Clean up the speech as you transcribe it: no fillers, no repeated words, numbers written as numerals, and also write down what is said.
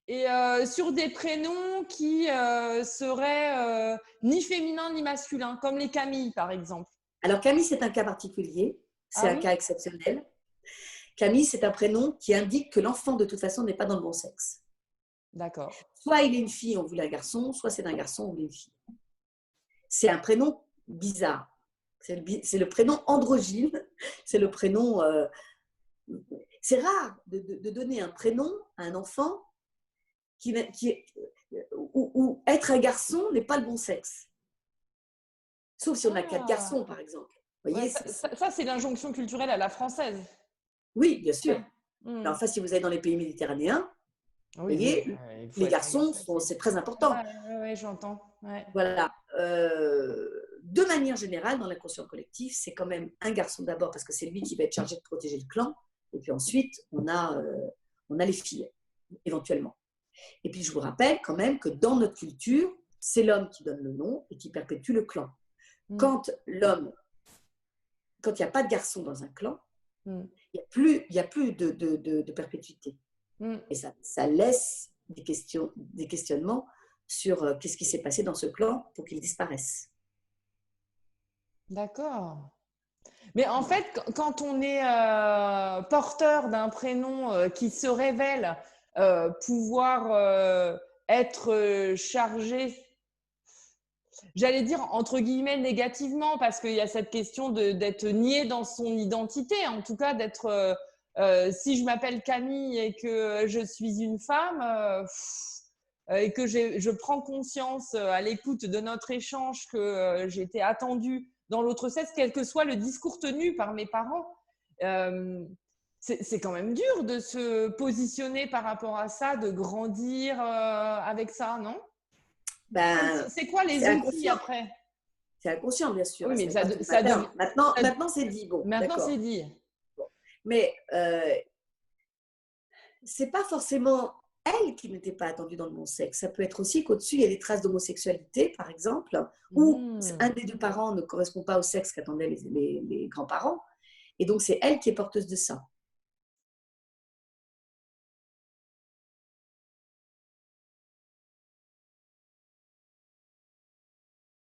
et sur des prénoms qui seraient ni féminins ni masculins, comme les Camille, par exemple. Alors Camille, c'est un cas particulier, c'est Ah un oui? cas exceptionnel. Camille, c'est un prénom qui indique que l'enfant, de toute façon, n'est pas dans le bon sexe. D'accord. Soit il est une fille, on voulait un garçon, soit c'est un garçon, on voulait une fille. C'est un prénom bizarre. C'est le prénom androgyne, c'est le prénom... c'est rare de donner un prénom à un enfant où être un garçon n'est pas le bon sexe. Sauf si on a 4 Ah! garçons, par exemple. Vous Ouais, voyez, ça, c'est l'injonction culturelle à la française. oui, bien sûr. Ouais. Mmh. Mais enfin, si vous allez dans les pays méditerranéens, vous Oui, oui, voyez, il faut les être un garçons, garçon aussi. c'est très Ouais, important. ouais, ouais, j'entends. Ouais. Voilà. De manière générale, dans l'inconscient collectif, c'est quand même un garçon d'abord parce que c'est lui qui va être chargé de protéger le clan. Et puis ensuite, on a les filles, éventuellement. Et puis, je vous rappelle quand même que dans notre culture, c'est l'homme qui donne le nom et qui perpétue le clan. Mmh. Quand l'homme, quand il n'y a pas de garçon dans un clan, Mmh. il y a plus de perpétuité. Mmh. Et ça laisse des questionnements sur qu'est-ce qui s'est passé dans ce clan pour qu'il disparaisse. D'accord. Mais en Voilà. fait, quand on est porteur d'un prénom qui se révèle pouvoir être chargé, j'allais dire entre guillemets négativement, parce qu'il y a cette question d'être nié dans son identité, en tout cas d'être, si je m'appelle Camille et que je suis une femme, et que je prends conscience à l'écoute de notre échange que j'ai été attendue dans l'autre sexe, quel que soit le discours tenu par mes parents. Euh, c'est quand même dur de se positionner par rapport à ça, de grandir avec ça, non? Ben, C'est quoi c'est les outils inconscient. après? C'est inconscient, bien sûr, Oui, à ce mais n'est pas tout le ça matin. devient. Maintenant, ça- maintenant c'est dit, bon, Maintenant, c'est d'accord. dit. Bon. Mais c'est pas forcément elle qui n'était pas attendue dans le bon sexe. Ça peut être aussi qu'au-dessus, il y a des traces d'homosexualité, par exemple, ou un Mmh. des deux parents ne correspond pas au sexe qu'attendaient les grands-parents. Et donc, c'est elle qui est porteuse de ça.